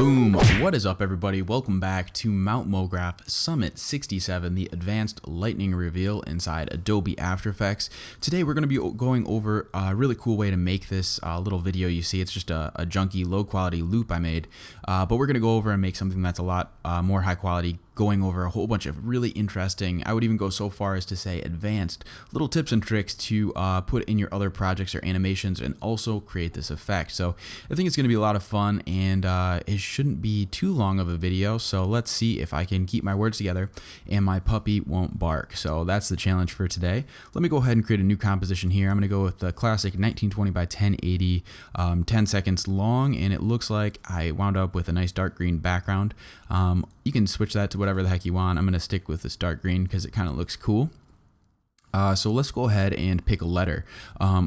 Boom! What is up, everybody? Welcome back to Mount Mograph Summit 67, the Advanced Lightning Reveal inside Adobe After Effects. Today we're going to be going over a really cool way to make this little video. You see, it's just a junky, low-quality loop I made, but we're going to go over and make something that's a lot more high-quality, going over a whole bunch of really interesting, I would even go so far as to say advanced, little tips and tricks to put in your other projects or animations and also create this effect. So I think it's going to be a lot of fun, and it shouldn't be too long of a video, so let's see if I can keep my words together and my puppy won't bark. So that's the challenge for today. Let me go ahead and create a new composition here. I'm going to go with the classic 1920 by 1080, 10 seconds long, and it looks like I wound up with a nice dark green background. You can switch that to whatever the heck you want. I'm going to stick with this dark green because it kind of looks cool. So let's go ahead and pick a letter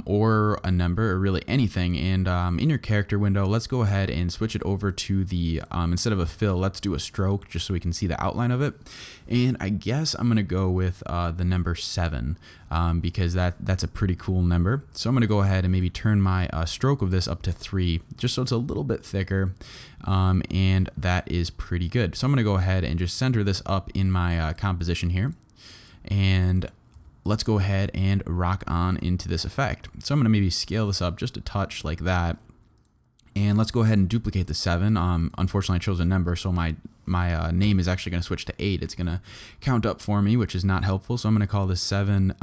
or a number or really anything. And in your character window, let's go ahead and switch it over to the, instead of a fill, let's do a stroke just so we can see the outline of it. And I guess I'm going to go with the number 7 because that's a pretty cool number. So I'm going to go ahead and maybe turn my stroke of this up to 3 just so it's a little bit thicker. And that is pretty good. So I'm going to go ahead and just center this up in my composition here. And let's go ahead and rock on into this effect. So I'm going to maybe scale this up just a touch like that. And let's go ahead and duplicate the 7. Unfortunately, I chose a number, so my name is actually going to switch to 8. It's going to count up for me, which is not helpful. So I'm going to call this 7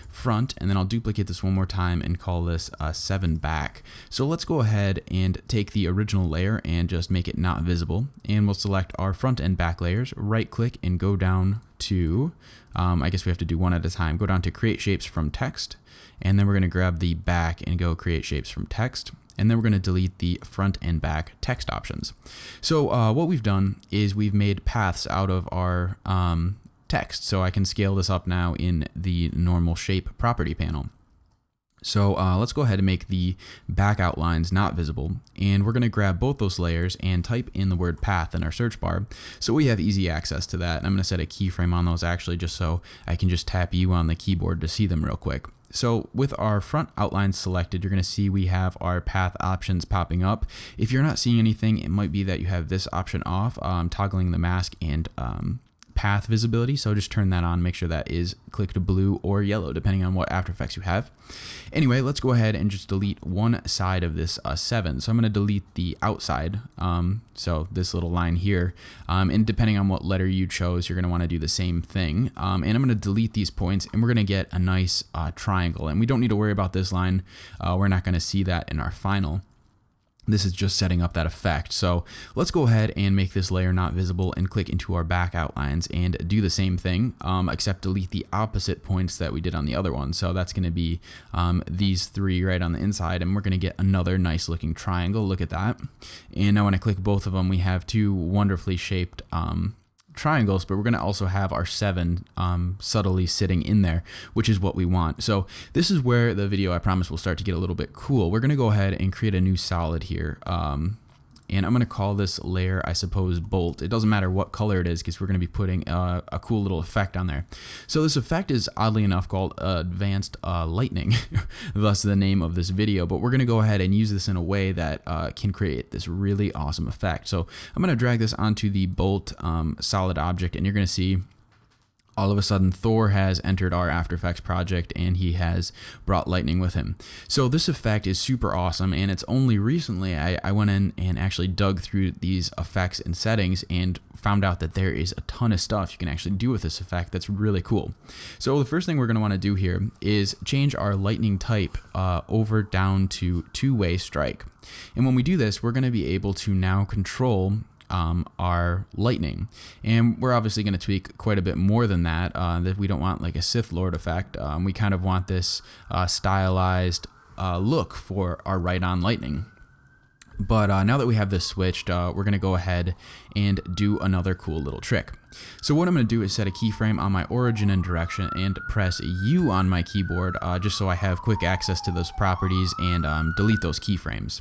front, and then I'll duplicate this one more time and call this 7 back. So let's go ahead and take the original layer and just make it not visible. And we'll select our front and back layers, right click and go down to, I guess we have to do one at a time, go down to create shapes from text, and then we're going to grab the back and go create shapes from text. And then we're going to delete the front and back text options. So what we've done is we've made paths out of our text. So I can scale this up now in the normal shape property panel. So let's go ahead and make the back outlines not visible, and we're going to grab both those layers and type in the word path in our search bar so we have easy access to that. And I'm going to set a keyframe on those actually just so I can just tap U on the keyboard to see them real quick. So with our front outline selected, you're going to see we have our path options popping up. If you're not seeing anything, it might be that you have this option off, toggling the mask and path visibility. So just turn that on, make sure that is clicked blue or yellow depending on what After Effects you have. Anyway, let's go ahead and just delete one side of this 7. So I'm going to delete the outside, so this little line here, and depending on what letter you chose, you're going to want to do the same thing. And I'm going to delete these points, and we're going to get a nice triangle, and we don't need to worry about this line. We're not going to see that in our final. This is just setting up that effect. So let's go ahead and make this layer not visible and click into our back outlines and do the same thing, except delete the opposite points that we did on the other one. So that's going to be these 3 right on the inside, and we're going to get another nice looking triangle. Look at that. And now when I click both of them, we have 2 wonderfully shaped triangles, but we're going to also have our 7 subtly sitting in there, which is what we want. So this is where the video, I promise, will start to get a little bit cool. We're going to go ahead and create a new solid here. And I'm going to call this layer, I suppose, bolt. It doesn't matter what color it is because we're going to be putting a cool little effect on there. So this effect is oddly enough called Advanced Lightning, thus the name of this video. But we're going to go ahead and use this in a way that can create this really awesome effect. So I'm going to drag this onto the bolt solid object, and you're going to see all of a sudden Thor has entered our After Effects project and he has brought lightning with him. So this effect is super awesome, and it's only recently I went in and actually dug through these effects and settings and found out that there is a ton of stuff you can actually do with this effect that's really cool. So the first thing we're going to want to do here is change our lightning type over down to 2-way strike. And when we do this, we're going to be able to now control our lightning, and we're obviously going to tweak quite a bit more than that. That we don't want like a Sith Lord effect. We kind of want this stylized look for our right-on lightning. But now that we have this switched, we're going to go ahead and do another cool little trick. So what I'm going to do is set a keyframe on my origin and direction and press U on my keyboard just so I have quick access to those properties and delete those keyframes.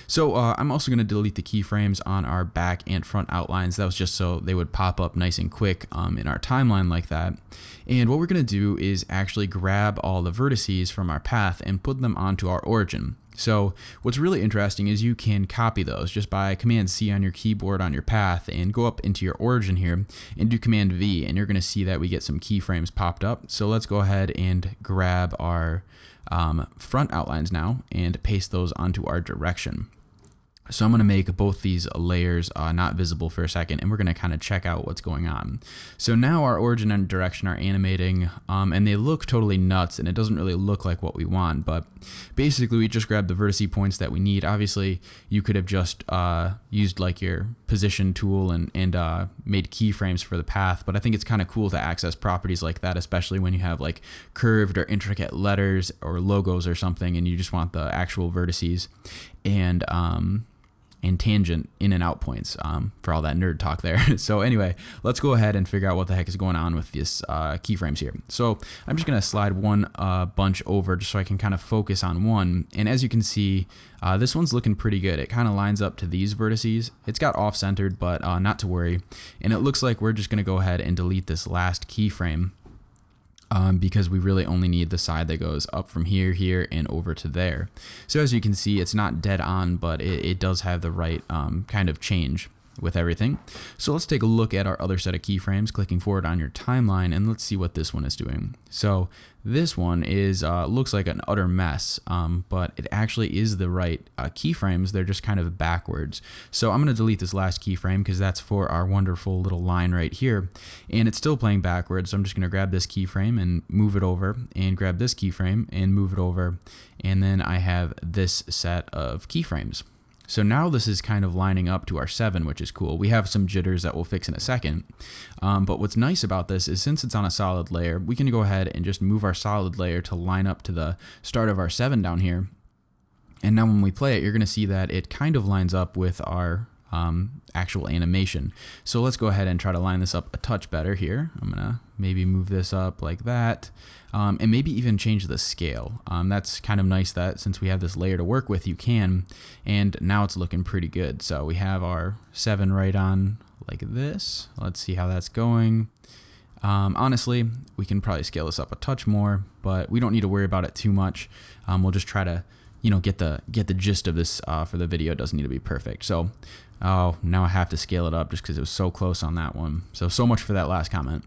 So I'm also going to delete the keyframes on our back and front outlines. That was just so they would pop up nice and quick in our timeline like that. And what we're going to do is actually grab all the vertices from our path and put them onto our origin. So what's really interesting is you can copy those just by Command C on your keyboard on your path and go up into your origin here and do Command V, and you're going to see that we get some keyframes popped up. So let's go ahead and grab our front outlines now and paste those onto our direction. So I'm going to make both these layers not visible for a second, and we're going to kind of check out what's going on. So now our origin and direction are animating, and they look totally nuts, and it doesn't really look like what we want, but basically we just grabbed the vertice points that we need. Obviously, you could have just used like your position tool and made keyframes for the path, but I think it's kind of cool to access properties like that, especially when you have like curved or intricate letters or logos or something, and you just want the actual vertices and tangent in and out points for all that nerd talk there. So anyway, let's go ahead and figure out what the heck is going on with this keyframes here. So I'm just going to slide one bunch over just so I can kind of focus on one. And as you can see, this one's looking pretty good. It kind of lines up to these vertices. It's got off-centered, but not to worry. And it looks like we're just going to go ahead and delete this last keyframe. Because we really only need the side that goes up from here, here, and over to there. So as you can see, it's not dead on, but it does have the right kind of change with everything. So let's take a look at our other set of keyframes, clicking forward on your timeline, and let's see what this one is doing. So this one is looks like an utter mess, but it actually is the right keyframes. They're just kind of backwards. So I'm going to delete this last keyframe because that's for our wonderful little line right here, and it's still playing backwards. So I'm just going to grab this keyframe and move it over, and grab this keyframe and move it over, and then I have this set of keyframes. So now this is kind of lining up to our 7, which is cool. We have some jitters that we'll fix in a second. But what's nice about this is since it's on a solid layer, we can go ahead and just move our solid layer to line up to the start of our 7 down here. And now when we play it, you're going to see that it kind of lines up with our actual animation. So let's go ahead and try to line this up a touch better here. I'm going to maybe move this up like that. And maybe even change the scale. That's kind of nice that since we have this layer to work with, you can. And now it's looking pretty good. So we have our 7 right on like this. Let's see how that's going. Honestly, we can probably scale this up a touch more, but we don't need to worry about it too much. We'll just try to, you know, get the gist of this for the video. It doesn't need to be perfect. So now I have to scale it up just because it was so close on that one. So much for that last comment.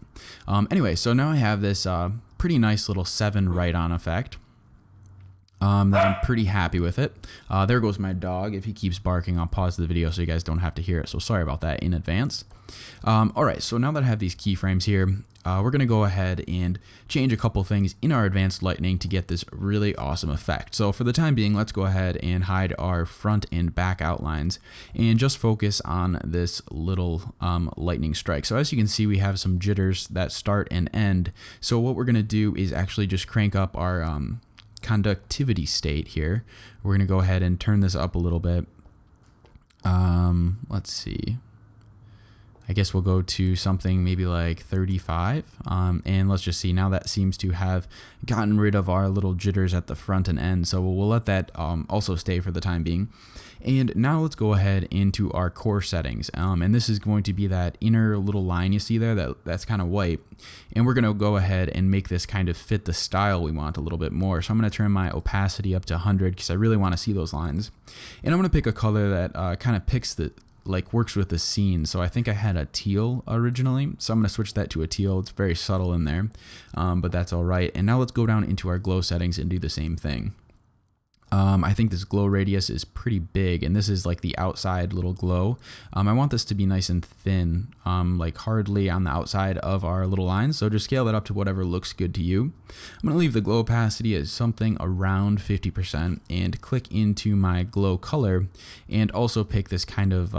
Anyway, so now I have this pretty nice little 7 right on effect. That I'm pretty happy with it. There goes my dog. If he keeps barking, I'll pause the video so you guys don't have to hear it. So sorry about that in advance. Alright, so now that I have these keyframes here, we're going to go ahead and change a couple things in our advanced lightning to get this really awesome effect. So for the time being, let's go ahead and hide our front and back outlines and just focus on this little lightning strike. So as you can see, we have some jitters that start and end. So what we're going to do is actually just crank up our conductivity state here. We're going to go ahead and turn this up a little bit. Let's see. I guess we'll go to something maybe like 35. And let's just see. Now that seems to have gotten rid of our little jitters at the front and end. So we'll let that also stay for the time being. And now let's go ahead into our core settings. And this is going to be that inner little line you see there that's kind of white. And we're going to go ahead and make this kind of fit the style we want a little bit more. So I'm going to turn my opacity up to 100 because I really want to see those lines. And I'm going to pick a color that kind of picks the works with the scene. So I think I had a teal originally, so I'm going to switch that to a teal. It's very subtle in there, but that's all right. And now let's go down into our glow settings and do the same thing. I think this glow radius is pretty big, and this is like the outside little glow. I want this to be nice and thin, like hardly on the outside of our little lines, so just scale that up to whatever looks good to you. I'm going to leave the glow opacity as something around 50% and click into my glow color and also pick this kind of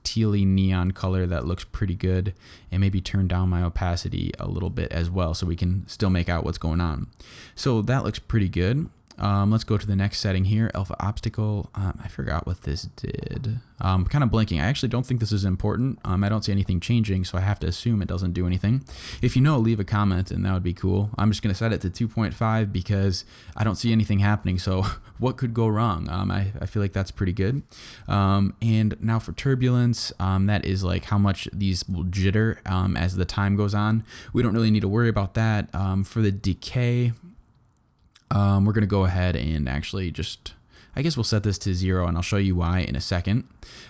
tealy neon color that looks pretty good, and maybe turn down my opacity a little bit as well so we can still make out what's going on. So that looks pretty good. Let's go to the next setting here, alpha obstacle. I forgot what this did. Kind of blinking. I actually don't think this is important. I don't see anything changing, so I have to assume it doesn't do anything. If you know, leave a comment and that would be cool. I'm just going to set it to 2.5 because I don't see anything happening, so what could go wrong? I feel like that's pretty good. And now for turbulence, that is like how much these will jitter as the time goes on. We don't really need to worry about that. For the decay, we're going to go ahead and actually just, I guess we'll set this to 0 and I'll show you why in a second.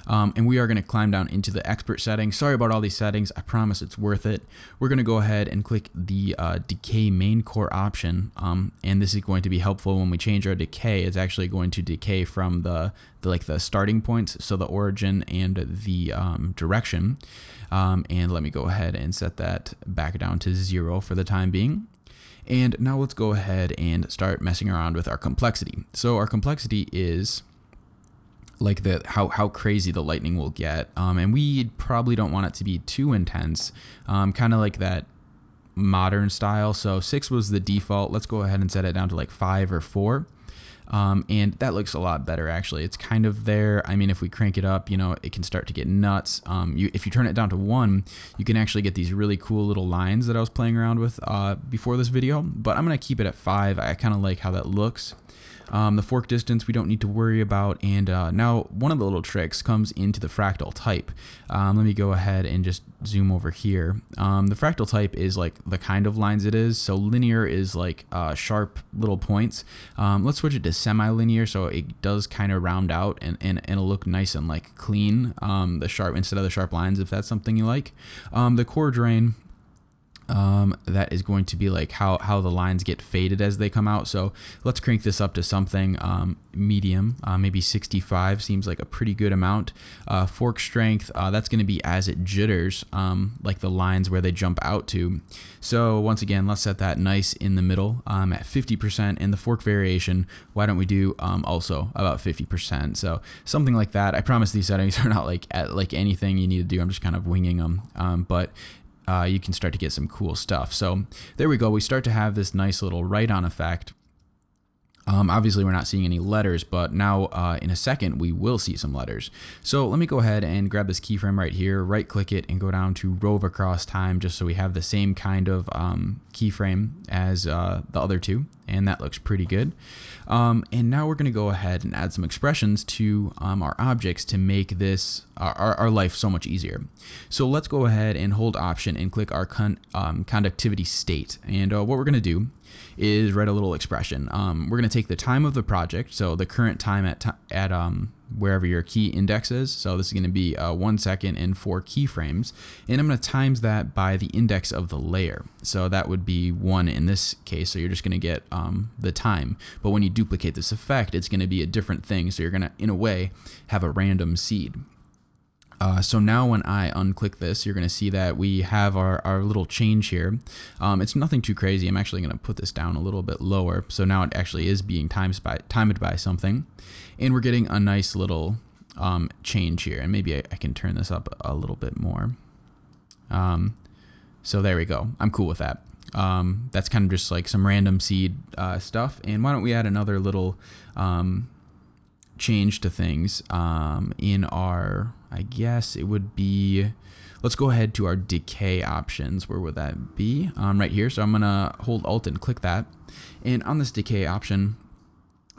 And we are going to climb down into the expert settings. Sorry about all these settings. I promise it's worth it. We're going to go ahead and click the decay main core option. And this is going to be helpful when we change our decay. It's actually going to decay from the starting points, so the origin and the direction. And let me go ahead and set that back down to 0 for the time being. And now let's go ahead and start messing around with our complexity. So our complexity is like how crazy the lightning will get. And we probably don't want it to be too intense, kind of like that modern style. So 6 was the default. Let's go ahead and set it down to like 5 or 4. And that looks a lot better, actually. It's kind of there. I mean, if we crank it up, it can start to get nuts. If you turn it down to 1, you can actually get these really cool little lines that I was playing around with before this video. But I'm going to keep it at 5. I kind of like how that looks. The fork distance we don't need to worry about. And now one of the little tricks comes into the fractal type. Let me go ahead and just zoom over here. The fractal type is like the kind of lines it is. So linear is like sharp little points. Let's switch it to semi-linear so it does kind of round out and it'll look nice and like clean, the sharp instead of the sharp lines, if that's something you like. The core drain, that is going to be like how the lines get faded as they come out. So let's crank this up to something medium, maybe 65 seems like a pretty good amount. Fork strength, that's going to be as it jitters, like the lines where they jump out to. So once again, let's set that nice in the middle at 50%. And the fork variation, why don't we do also about 50%? So something like that. I promise these settings are not like anything you need to do. I'm just kind of winging them, but you can start to get some cool stuff. So there we go. We start to have this nice little write-on effect. Obviously, we're not seeing any letters, but now in a second, we will see some letters. So let me go ahead and grab this keyframe right here, right-click it, and go down to rove across time, just so we have the same kind of keyframe as the other two, and that looks pretty good. And now we're going to go ahead and add some expressions to our objects to make this our life so much easier. So let's go ahead and hold Option and click our conductivity state. And what we're going to do is write a little expression. We're going to take the time of the project, so the current time at wherever your key index is. So this is going to be 1 second and 4 keyframes, and I'm going to times that by the index of the layer. So that would be 1 in this case. So you're just going to get the time. But when you duplicate this effect, it's going to be a different thing. So you're going to, in a way, have a random seed. So now when I unclick this, you're going to see that we have our little change here. It's nothing too crazy. I'm actually going to put this down a little bit lower. So now it actually is being timed by something. And we're getting a nice little change here. And maybe I can turn this up a little bit more. So there we go. I'm cool with that. That's kind of just like some random seed stuff. And why don't we add another little change to things in our, I guess it would be, let's go ahead to our decay options. Where would that be? Right here. So I'm going to hold Alt and click that. And on this decay option,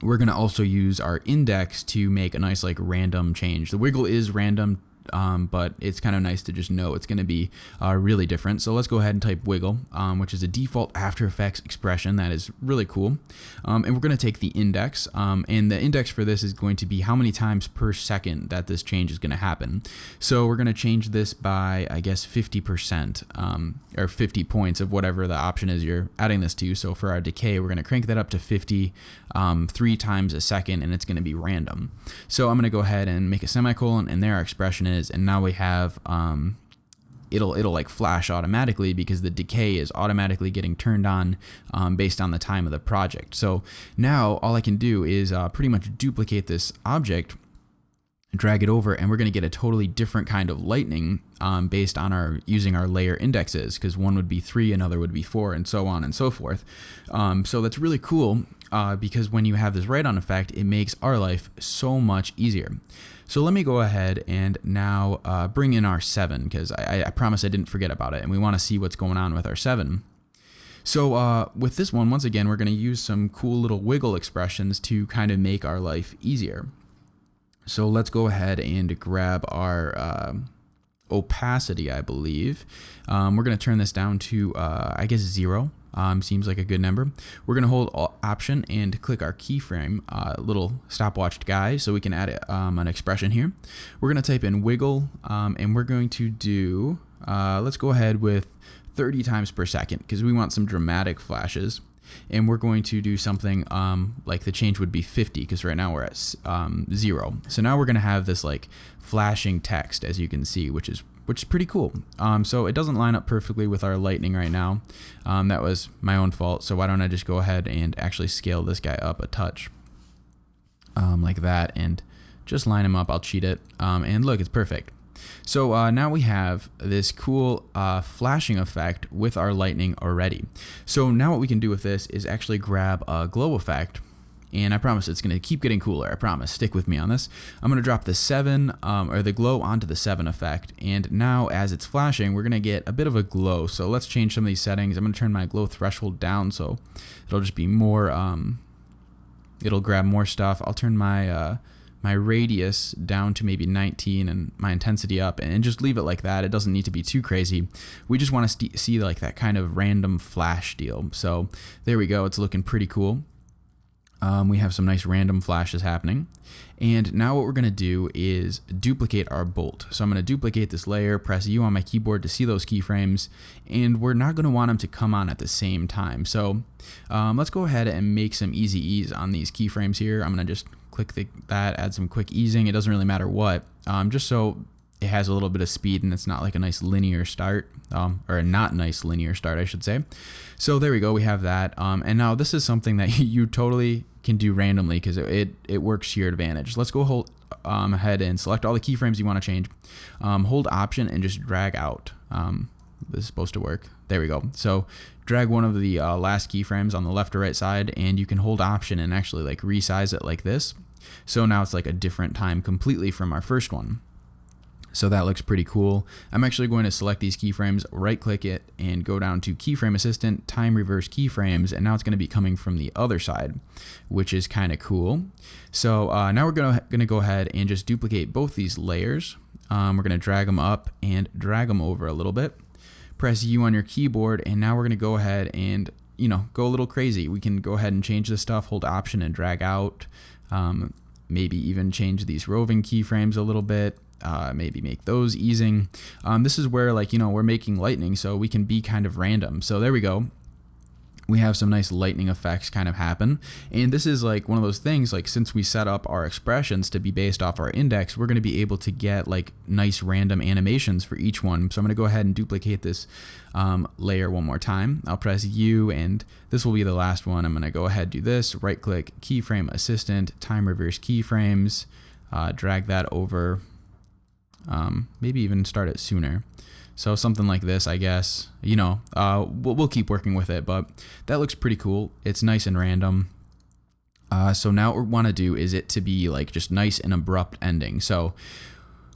we're going to also use our index to make a nice like random change. The wiggle is random, but it's kind of nice to just know it's going to be really different. So let's go ahead and type wiggle, which is a default After Effects expression that is really cool. And we're going to take the index, and the index for this is going to be how many times per second that this change is going to happen. So we're going to change this by, I guess, 50%, or 50 points of whatever the option is you're adding this to. So for our decay, we're going to crank that up to 50 3 times a second, and it's going to be random. So I'm going to go ahead and make a semicolon, and there our expression is. And now we have it'll like flash automatically because the decay is automatically getting turned on based on the time of the project. So now all I can do is pretty much duplicate this object drag it over, and we're going to get a totally different kind of lightning based on our using our layer indexes, because one would be 3, another would be 4, and so on and so forth. So that's really cool because when you have this write-on effect, it makes our life so much easier. So let me go ahead and now bring in our 7, because I promise I didn't forget about it, and we want to see what's going on with our 7. So with this one, once again, we're going to use some cool little wiggle expressions to kind of make our life easier. So let's go ahead and grab our opacity, I believe. We're going to turn this down to, I guess, 0. Seems like a good number. We're going to hold Option and click our keyframe, little stopwatch guy, so we can add an expression here. We're going to type in wiggle, and we're going to do, let's go ahead with 30 times per second, because we want some dramatic flashes. And we're going to do something like the change would be 50, because right now we're at 0. So now we're going to have this like flashing text, as you can see, which is pretty cool. So it doesn't line up perfectly with our lightning right now. That was my own fault. So why don't I just go ahead and actually scale this guy up a touch like that, and just line him up. I'll cheat it. And look, it's perfect. So now we have this cool flashing effect with our lightning already. So now what we can do with this is actually grab a glow effect, and I promise it's going to keep getting cooler. I promise. Stick with me on this. I'm going to drop the 7 or the glow onto the 7 effect, and now as it's flashing, we're going to get a bit of a glow. So let's change some of these settings. I'm going to turn my glow threshold down so it'll just be more. It'll grab more stuff. I'll turn my my radius down to maybe 19 and my intensity up, and just leave it like that. It doesn't need to be too crazy. We just want to see like that kind of random flash deal. So there we go. It's looking pretty cool. We have some nice random flashes happening. And now what we're going to do is duplicate our bolt. So I'm going to duplicate this layer, press U on my keyboard to see those keyframes, and we're not going to want them to come on at the same time. So let's go ahead and make some easy ease on these keyframes here. I'm going to just click that, add some quick easing. It doesn't really matter what, just so it has a little bit of speed and it's not like a nice linear start, or a not nice linear start, I should say. So there we go, we have that. And now this is something that you totally can do randomly, because it works to your advantage. Let's go hold ahead and select all the keyframes you want to change. Hold Option and just drag out. This is supposed to work. There we go. So drag one of the last keyframes on the left or right side, and you can hold Option and actually like resize it like this. So now it's like a different time completely from our first one. So that looks pretty cool. I'm actually going to select these keyframes, right click it, and go down to Keyframe Assistant, Time Reverse Keyframes, and now it's going to be coming from the other side, which is kind of cool. So now we're going to go ahead and just duplicate both these layers. We're going to drag them up and drag them over a little bit. Press U on your keyboard, and now we're going to go ahead and, go a little crazy. We can go ahead and change this stuff, hold Option and drag out. Maybe even change these roving keyframes a little bit. Maybe make those easing. This is where we're making lightning, so we can be kind of random. So there we go. We have some nice lightning effects kind of happen. And this is like one of those things, like since we set up our expressions to be based off our index, we're going to be able to get like nice random animations for each one. So I'm going to go ahead and duplicate this layer one more time. I'll press U, and this will be the last one. I'm going to go ahead and do this, right click, Keyframe Assistant, Time Reverse Keyframes, drag that over, maybe even start it sooner. So something like this, I guess, we'll keep working with it, but that looks pretty cool. It's nice and random. So now what we want to do is it to be like just nice and abrupt ending. So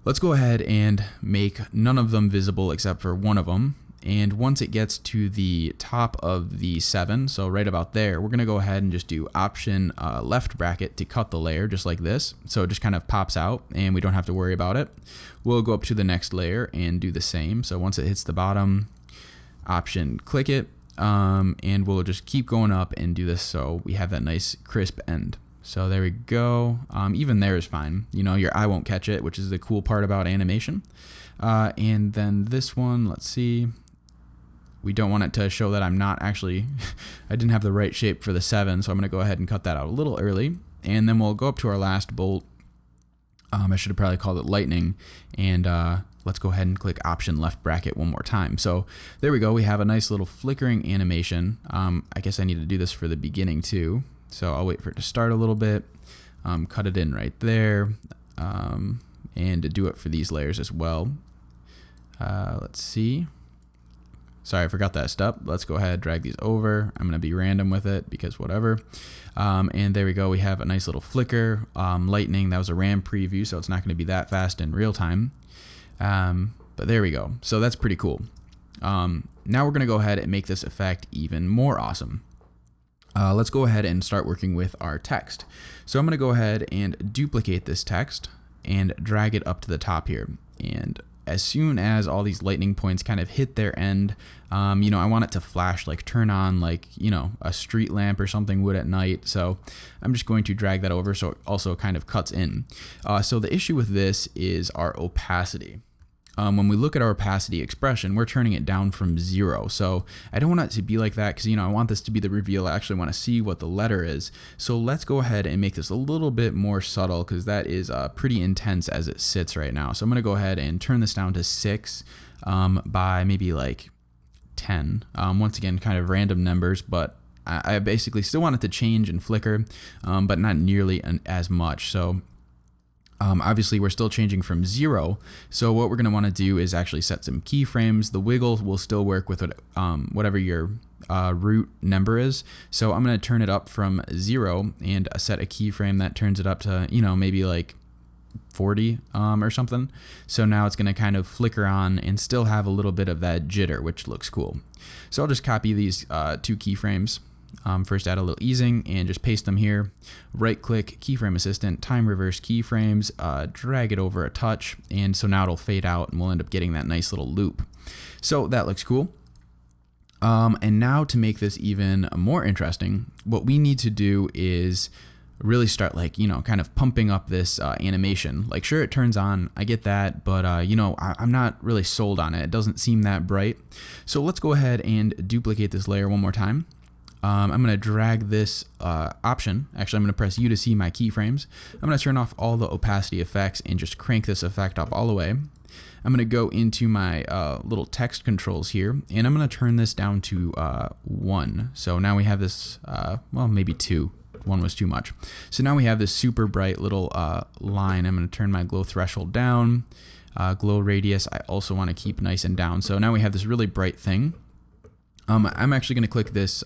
let's go ahead and make none of them visible except for one of them. And once it gets to the top of the 7, so right about there, we're going to go ahead and just do Option left bracket to cut the layer just like this. So it just kind of pops out and we don't have to worry about it. We'll go up to the next layer and do the same. So once it hits the bottom, Option click it, and we'll just keep going up and do this so we have that nice crisp end. So there we go. Even there is fine. Your eye won't catch it, which is the cool part about animation. And then this one, let's see. We don't want it to show that I'm not actually, I didn't have the right shape for the 7, so I'm going to go ahead and cut that out a little early. And then we'll go up to our last bolt. I should have probably called it lightning. And let's go ahead and click Option left bracket one more time. So there we go. We have a nice little flickering animation. I guess I need to do this for the beginning too. So I'll wait for it to start a little bit. Cut it in right there. and to do it for these layers as well. Let's see. Sorry, I forgot that step. Let's go ahead, drag these over. I'm going to be random with it because whatever. And there we go. We have a nice little flicker, lightning. That was a RAM preview, so it's not going to be that fast in real time. But there we go. So that's pretty cool. Now we're going to go ahead and make this effect even more awesome. Let's go ahead and start working with our text. So I'm going to go ahead and duplicate this text and drag it up to the top here. And as soon as all these lightning points kind of hit their end, you know, I want it to flash, like turn on like, you know, a street lamp or something would at night. So I'm just going to drag that over so it also kind of cuts in. So the issue with this is our opacity. When we look at our opacity expression, we're turning it down from 0. So I don't want it to be like that because, you know, I want this to be the reveal. I actually want to see what the letter is. So let's go ahead and make this a little bit more subtle because that is pretty intense as it sits right now. So I'm going to go ahead and turn this down to 6 by maybe like 10. Once again, kind of random numbers, but I basically still want it to change and flicker, but not nearly as much. So obviously we're still changing from 0. So what we're going to want to do is actually set some keyframes. The wiggle will still work with whatever your root number is. So I'm going to turn it up from 0 and set a keyframe that turns it up to, you know, maybe like 40 or something. So now it's going to kind of flicker on and still have a little bit of that jitter, which looks cool. So I'll just copy these 2 keyframes. First add a little easing and just paste them here. Right click, keyframe assistant, time reverse keyframes, drag it over a touch, and so now it'll fade out and we'll end up getting that nice little loop. So that looks cool. And now to make this even more interesting, what we need to do is really start, like, you know, kind of pumping up this animation. Like, sure, it turns on, I get that, but you know, I'm not really sold on it. It doesn't seem that bright. So let's go ahead and duplicate this layer one more time. I'm going to drag this option. Actually, I'm going to press U to see my keyframes. I'm going to turn off all the opacity effects and just crank this effect up all the way. I'm going to go into my little text controls here, and I'm going to turn this down to 1. So now we have this, well, maybe 2. 1 was too much. So now we have this super bright little line. I'm going to turn my glow threshold down. Glow radius, I also want to keep nice and down. So now we have this really bright thing. I'm actually going to click this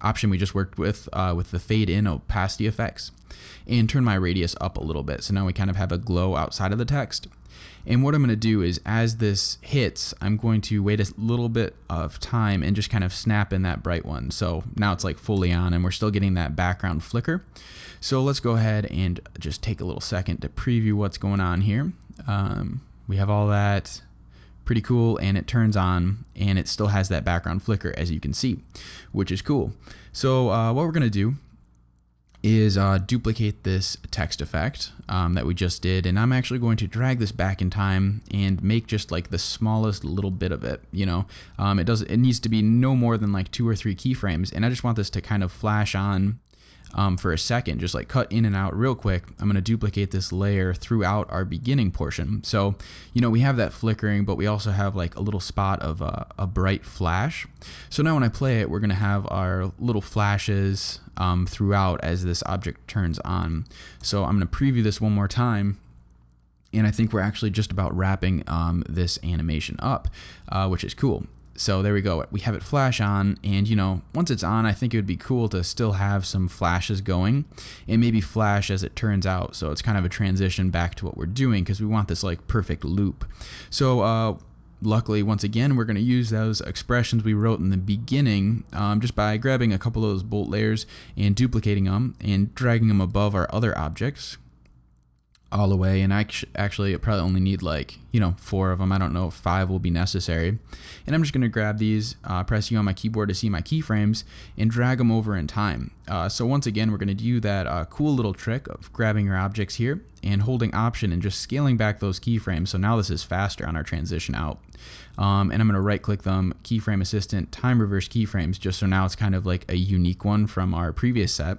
option we just worked with the fade in opacity effects and turn my radius up a little bit. So now we kind of have a glow outside of the text. And what I'm going to do is as this hits, I'm going to wait a little bit of time and just kind of snap in that bright one. So now it's like fully on and we're still getting that background flicker. So let's go ahead and just take a little second to preview what's going on here. We have all that. Pretty cool, and it turns on and it still has that background flicker, as you can see, which is cool. So what we're going to do is duplicate this text effect that we just did, and I'm actually going to drag this back in time and make just like the smallest little bit of it. You know, it needs to be no more than like 2 or 3 keyframes, and I just want this to kind of flash on for a second, just like cut in and out real quick. I'm going to duplicate this layer throughout our beginning portion. So, you know, we have that flickering, but we also have like a little spot of a bright flash. So now when I play it, we're going to have our little flashes throughout as this object turns on. So I'm going to preview this one more time. And I think we're actually just about wrapping this animation up, which is cool. So there we go. We have it flash on, and you know, once it's on, I think it would be cool to still have some flashes going and maybe flash as it turns out. So it's kind of a transition back to what we're doing because we want this like perfect loop. So luckily, once again, we're going to use those expressions we wrote in the beginning just by grabbing a couple of those bolt layers and duplicating them and dragging them above our other objects all the way. And actually it probably only need like, you know, 4 of them. I don't know if 5 will be necessary. And I'm just going to grab these, press U on my keyboard to see my keyframes, and drag them over in time. So once again, we're going to do that cool little trick of grabbing your objects here and holding Option and just scaling back those keyframes. So now this is faster on our transition out. And I'm going to right click them, keyframe assistant, time reverse keyframes, just so now it's kind of like a unique one from our previous set.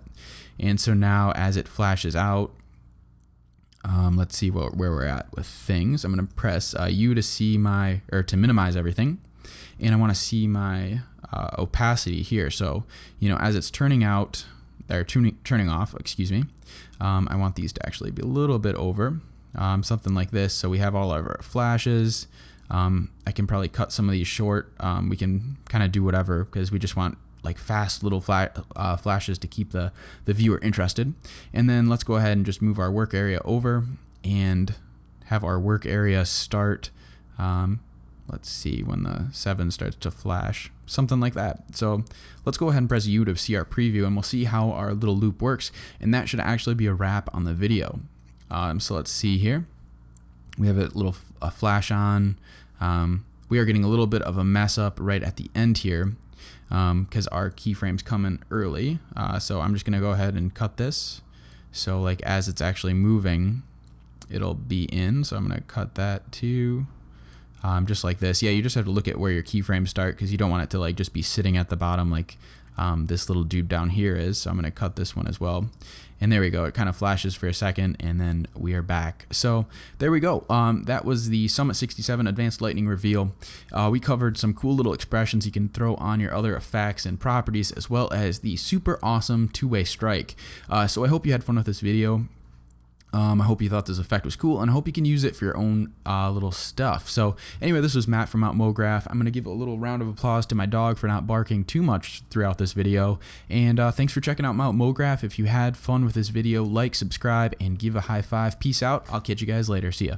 And so now as it flashes out, let's see where we're at with things. I'm going to press U to see to minimize everything. And I want to see my opacity here. So, you know, as it's turning out, they're turning off, excuse me. I want these to actually be a little bit over, something like this. So we have all of our flashes. I can probably cut some of these short. We can kind of do whatever because we just want like fast little flashes to keep the viewer interested. And then let's go ahead and just move our work area over and have our work area start. Let's see when the 7 starts to flash, something like that. So let's go ahead and press U to see our preview, and we'll see how our little loop works. And that should actually be a wrap on the video. So let's see here. We have a little flash on. We are getting a little bit of a mess up right at the end here because our keyframes come in early. So I'm just going to go ahead and cut this. So like as it's actually moving, it'll be in. So I'm going to cut that too. Just like this. Yeah, you just have to look at where your keyframes start because you don't want it to like just be sitting at the bottom like this little dude down here is. So I'm going to cut this one as well. And there we go. It kind of flashes for a second and then we are back. So there we go. That was the Summit 67 Advanced Lightning Reveal. We covered some cool little expressions you can throw on your other effects and properties, as well as the super awesome two-way strike. So I hope you had fun with this video. I hope you thought this effect was cool, and I hope you can use it for your own little stuff. So anyway, this was Matt from Mograph. I'm going to give a little round of applause to my dog for not barking too much throughout this video. And thanks for checking out Mograph. If you had fun with this video, like, subscribe, and give a high five. Peace out. I'll catch you guys later. See ya.